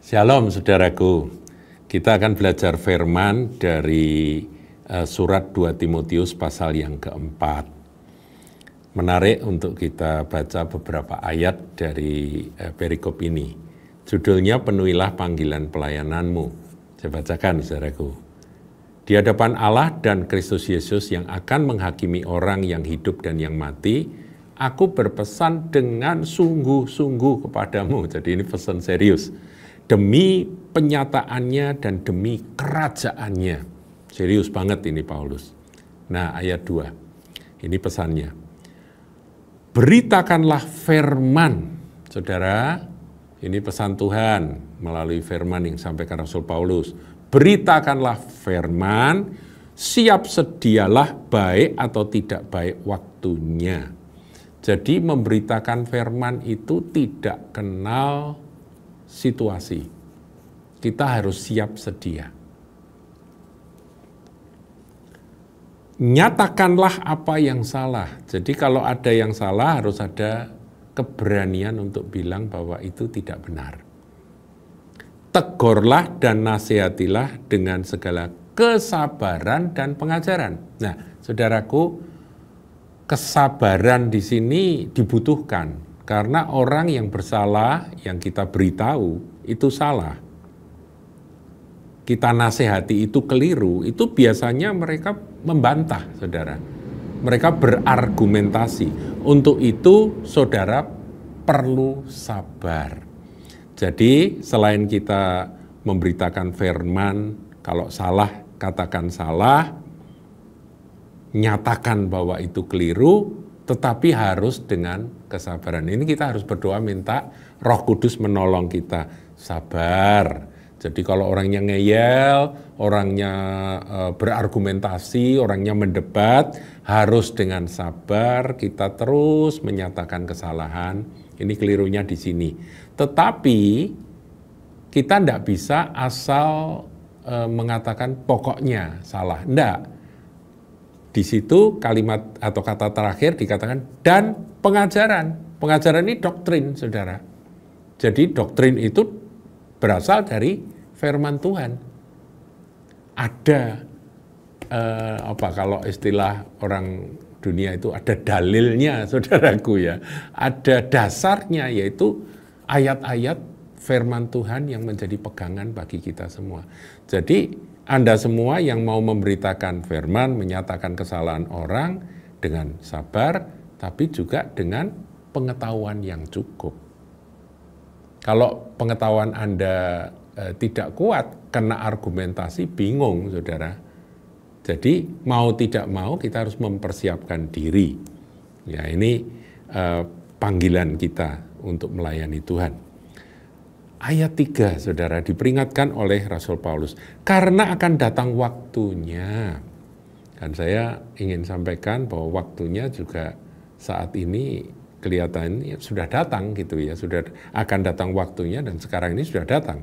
Shalom saudaraku, kita akan belajar firman dari surat 2 Timotius pasal yang keempat. Menarik untuk kita baca beberapa ayat dari perikop ini. Judulnya penuhilah panggilan pelayananmu. Saya bacakan saudaraku. Di hadapan Allah dan Kristus Yesus yang akan menghakimi orang yang hidup dan yang mati, aku berpesan dengan sungguh-sungguh kepadamu. Jadi ini pesan serius. Demi penyataannya dan demi kerajaannya. Serius banget ini Paulus. Nah ayat 2, ini pesannya. Beritakanlah firman. Saudara, ini pesan Tuhan melalui firman yang disampaikan Rasul Paulus. Beritakanlah firman, siap sedialah baik atau tidak baik waktunya. Jadi memberitakan firman itu tidak kenal situasi. Kita harus siap sedia. Nyatakanlah apa yang salah. Jadi kalau ada yang salah harus ada keberanian untuk bilang bahwa itu tidak benar. Tegurlah dan nasihatilah dengan segala kesabaran dan pengajaran. Nah, saudaraku, kesabaran di sini dibutuhkan. Karena orang yang bersalah, yang kita beritahu, itu salah. Kita nasihati itu keliru, itu biasanya mereka membantah, saudara. Mereka berargumentasi. Untuk itu, saudara perlu sabar. Jadi, selain kita memberitakan firman, kalau salah, katakan salah, nyatakan bahwa itu keliru, tetapi harus dengan kesabaran. Ini kita harus berdoa minta Roh Kudus menolong kita. Sabar. Jadi kalau orangnya ngeyel, orangnya berargumentasi, orangnya mendebat, harus dengan sabar kita terus menyatakan kesalahan. Ini kelirunya di sini. Tetapi kita tidak bisa asal mengatakan pokoknya salah. Tidak. Di situ kalimat atau kata terakhir dikatakan dan pengajaran. Pengajaran ini doktrin, saudara. Jadi doktrin itu berasal dari firman Tuhan. Ada kalau istilah orang dunia itu ada dalilnya, saudaraku ya. Ada dasarnya, yaitu ayat-ayat firman Tuhan yang menjadi pegangan bagi kita semua. Jadi Anda semua yang mau memberitakan firman, menyatakan kesalahan orang dengan sabar, tapi juga dengan pengetahuan yang cukup. Kalau pengetahuan Anda tidak kuat, kena argumentasi, bingung, saudara. Jadi mau tidak mau kita harus mempersiapkan diri. Ya, ini panggilan kita untuk melayani Tuhan. Ayat 3, saudara, diperingatkan oleh Rasul Paulus. Karena akan datang waktunya. Dan saya ingin sampaikan bahwa waktunya juga saat ini kelihatannya sudah datang gitu ya. Sudah akan datang waktunya dan sekarang ini sudah datang.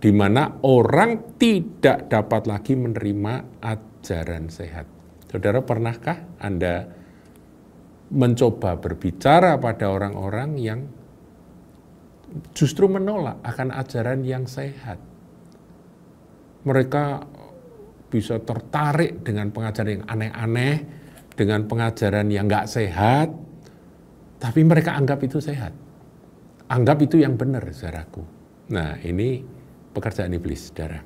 Di mana orang tidak dapat lagi menerima ajaran sehat. Saudara, pernahkah Anda mencoba berbicara pada orang-orang yang justru menolak akan ajaran yang sehat? Mereka bisa tertarik dengan pengajaran yang aneh-aneh, dengan pengajaran yang nggak sehat, tapi mereka anggap itu sehat. Anggap itu yang benar, saudaraku. Nah, ini pekerjaan iblis, saudara.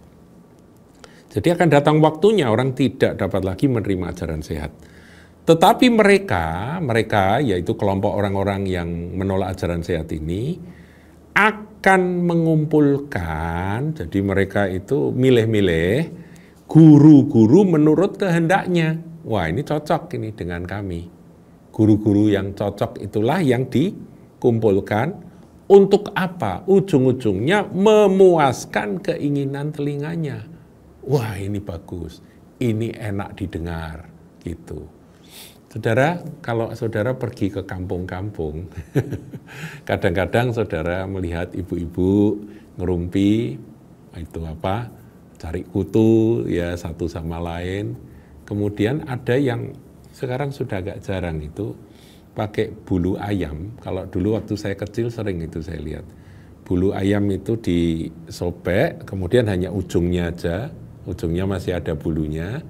Jadi akan datang waktunya orang tidak dapat lagi menerima ajaran sehat. Tetapi mereka yaitu kelompok orang-orang yang menolak ajaran sehat ini, akan mengumpulkan, jadi mereka itu milih-milih guru-guru menurut kehendaknya. Wah, ini cocok ini dengan kami. Guru-guru yang cocok itulah yang dikumpulkan. Untuk apa? Ujung-ujungnya memuaskan keinginan telinganya. Wah, ini bagus. Ini enak didengar, gitu. Saudara, kalau saudara pergi ke kampung-kampung, kadang-kadang saudara melihat ibu-ibu ngerumpi, itu apa, cari kutu ya satu sama lain. Kemudian ada yang sekarang sudah agak jarang itu pakai bulu ayam. Kalau dulu waktu saya kecil sering itu saya lihat. bulu ayam itu disobek, kemudian hanya ujungnya aja, ujungnya masih ada bulunya.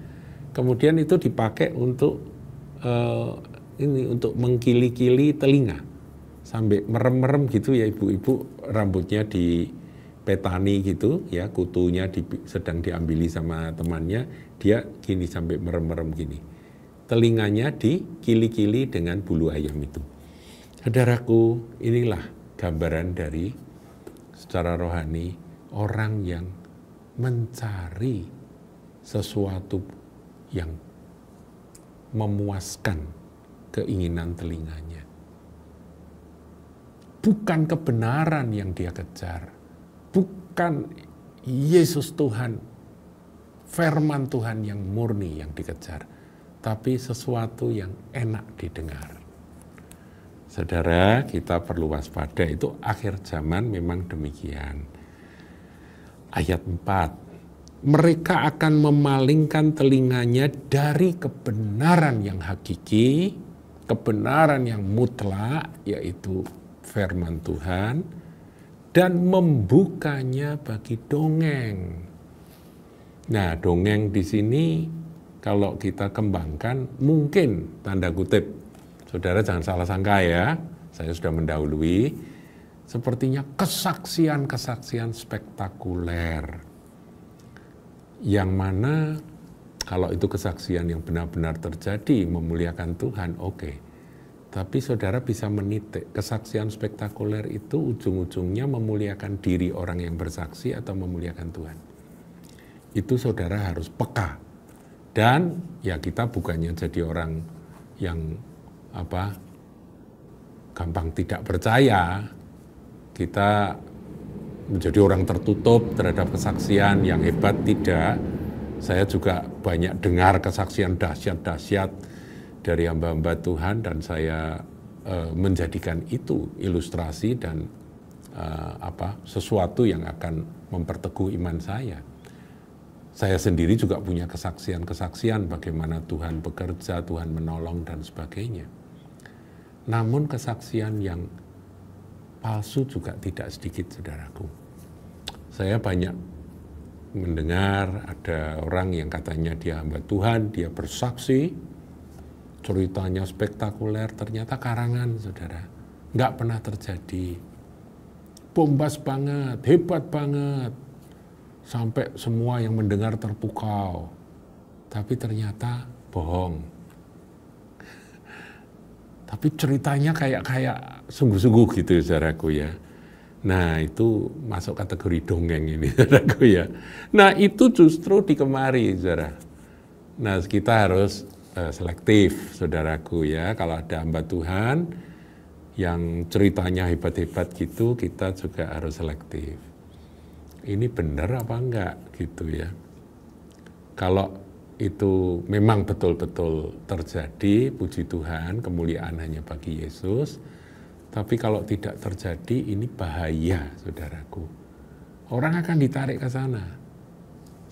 Kemudian itu dipakai untuk untuk mengkili-kili telinga sampai merem-merem gitu ya ibu-ibu, rambutnya dipetani gitu ya, kutunya sedang diambili sama temannya, dia gini sampai merem-merem gini. Telinganya dikili-kili dengan bulu ayam itu. Saudaraku, inilah gambaran dari secara rohani orang yang mencari sesuatu yang memuaskan keinginan telinganya. Bukan kebenaran yang dia kejar, bukan Yesus Tuhan, firman Tuhan yang murni yang dikejar, tapi sesuatu yang enak didengar. Saudara, kita perlu waspada, itu akhir zaman memang demikian. Ayat 4, mereka akan memalingkan telinganya dari kebenaran yang hakiki, kebenaran yang mutlak, yaitu firman Tuhan, dan membukanya bagi dongeng. Nah, dongeng di sini kalau kita kembangkan, mungkin tanda kutip, saudara jangan salah sangka ya, saya sudah mendahului, sepertinya kesaksian-kesaksian spektakuler, yang mana kalau itu kesaksian yang benar-benar terjadi, memuliakan Tuhan, oke. Tapi saudara bisa menitik, kesaksian spektakuler itu ujung-ujungnya memuliakan diri orang yang bersaksi atau memuliakan Tuhan. Itu saudara harus peka. Dan ya kita bukannya jadi orang yang gampang tidak percaya, kita menjadi orang tertutup terhadap kesaksian yang hebat, tidak. Saya juga banyak dengar kesaksian dahsyat-dahsyat dari hamba-hamba Tuhan, dan saya menjadikan itu ilustrasi dan sesuatu yang akan memperteguh iman saya. Saya sendiri juga punya kesaksian-kesaksian bagaimana Tuhan bekerja, Tuhan menolong dan sebagainya. Namun kesaksian yang palsu juga tidak sedikit, saudaraku. Saya banyak mendengar ada orang yang katanya dia hamba Tuhan, dia bersaksi, ceritanya spektakuler, ternyata karangan, saudara. Nggak pernah terjadi. Bombas banget, hebat banget. Sampai semua yang mendengar terpukau. Tapi ternyata bohong. Tapi ceritanya kayak sungguh-sungguh gitu, saudaraku ya. Nah, itu masuk kategori dongeng ini, saudaraku ya. Nah, itu justru dikemari, saudara. Nah, kita harus selektif, saudaraku ya. Kalau ada hamba Tuhan yang ceritanya hebat-hebat gitu, kita juga harus selektif. Ini benar apa enggak gitu ya. Kalau itu memang betul-betul terjadi, puji Tuhan, kemuliaan hanya bagi Yesus. Tapi kalau tidak terjadi, ini bahaya, saudaraku. Orang akan ditarik ke sana.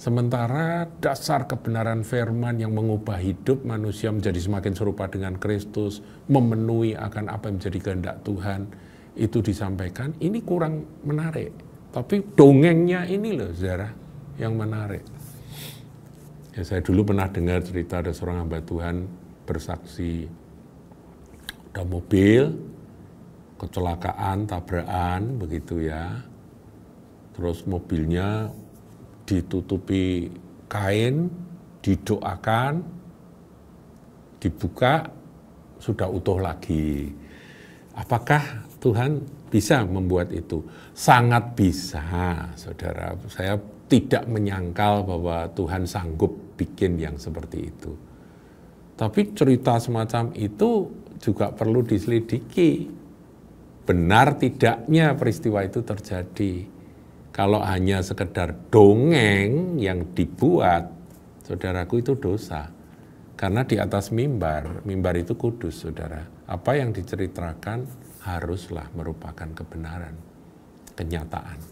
Sementara dasar kebenaran firman yang mengubah hidup manusia menjadi semakin serupa dengan Kristus, memenuhi akan apa yang menjadi kehendak Tuhan, itu disampaikan, ini kurang menarik. Tapi dongengnya ini loh, saudara, yang menarik. Ya, saya dulu pernah dengar cerita ada seorang hamba Tuhan bersaksi, ada mobil, kecelakaan, tabrakan, begitu ya. Terus mobilnya ditutupi kain, didoakan, dibuka, sudah utuh lagi. Apakah Tuhan bisa membuat itu? Sangat bisa, saudara. Saya tidak menyangkal bahwa Tuhan sanggup bikin yang seperti itu. Tapi cerita semacam itu juga perlu diselidiki. Benar tidaknya peristiwa itu terjadi. Kalau hanya sekedar dongeng yang dibuat, saudaraku, itu dosa. Karena di atas mimbar itu kudus, saudara. Apa yang diceritakan haruslah merupakan kebenaran, kenyataan.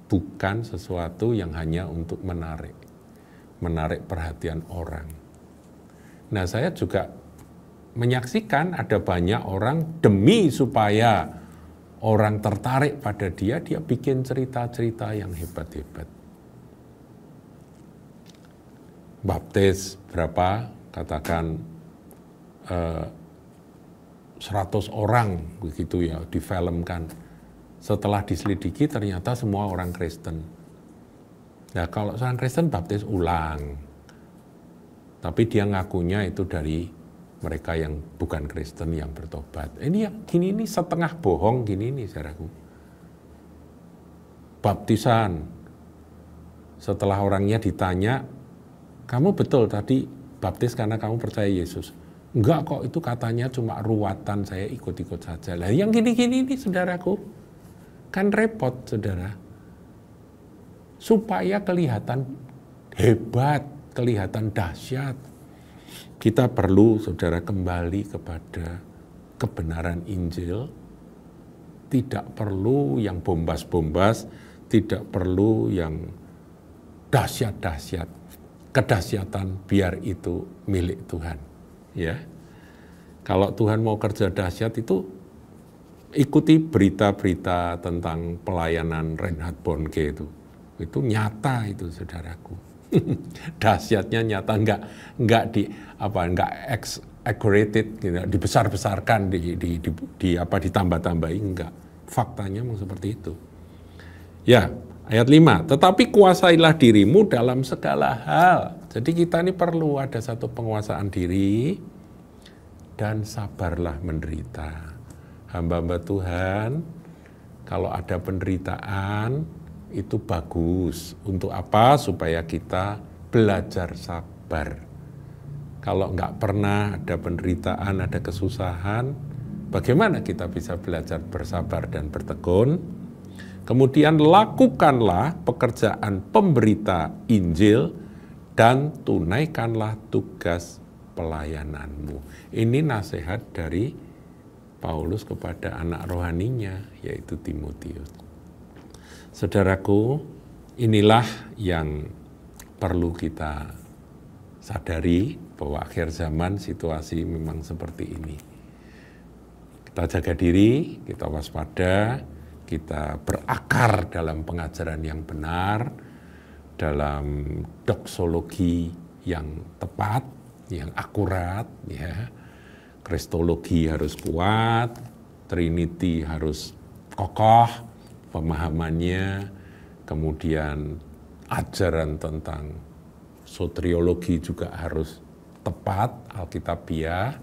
Bukan sesuatu yang hanya untuk menarik perhatian orang. Nah, saya juga menyaksikan ada banyak orang demi supaya orang tertarik pada dia, dia bikin cerita-cerita yang hebat-hebat. Baptis berapa? Katakan 100 orang begitu ya, difilmkan. Setelah diselidiki ternyata semua orang Kristen. Nah kalau orang Kristen baptis ulang. Tapi dia ngakunya itu dari mereka yang bukan Kristen yang bertobat. Ini yang gini ini setengah bohong gini nih saudaraku. Baptisan. Setelah orangnya ditanya, kamu betul tadi baptis karena kamu percaya Yesus. Enggak kok, itu katanya cuma ruwatan, saya ikut-ikut saja. Lah yang gini-gini ini saudaraku, kan repot saudara. Supaya kelihatan hebat, kelihatan dahsyat, kita perlu saudara kembali kepada kebenaran Injil. Tidak perlu yang bombas-bombas, tidak perlu yang dahsyat-dahsyat. Kedahsyatan biar itu milik Tuhan. Ya, kalau Tuhan mau kerja dahsyat itu ikuti berita-berita tentang pelayanan Reinhard Bonnke itu nyata itu saudaraku. Dahsyatnya nyata, enggak exaggerated, gitu, dibesar-besarkan, ditambah-tambahin, enggak. Faktanya memang seperti itu. Ya, ayat 5, tetapi kuasailah dirimu dalam segala hal. Jadi kita ini perlu ada satu penguasaan diri dan sabarlah menderita. Hamba-hamba Tuhan, kalau ada penderitaan itu bagus. Untuk apa? Supaya kita belajar sabar. Kalau nggak pernah ada penderitaan, ada kesusahan, bagaimana kita bisa belajar bersabar dan bertekun? Kemudian lakukanlah pekerjaan pemberita Injil dan tunaikanlah tugas pelayananmu. Ini nasihat dari Paulus kepada anak rohaninya, yaitu Timotius. Saudaraku, inilah yang perlu kita sadari, bahwa akhir zaman situasi memang seperti ini. Kita jaga diri, kita waspada, kita berakar dalam pengajaran yang benar, dalam doksologi yang tepat, yang akurat, ya. Kristologi harus kuat, Trinity harus kokoh pemahamannya, kemudian ajaran tentang soteriologi juga harus tepat, alkitabiah,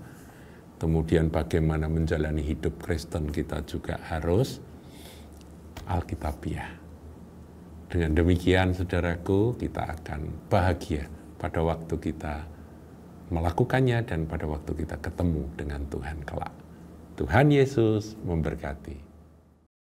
kemudian bagaimana menjalani hidup Kristen kita juga harus alkitabiah. Dengan demikian, saudaraku, kita akan bahagia pada waktu kita melakukannya dan pada waktu kita ketemu dengan Tuhan kelak. Tuhan Yesus memberkati.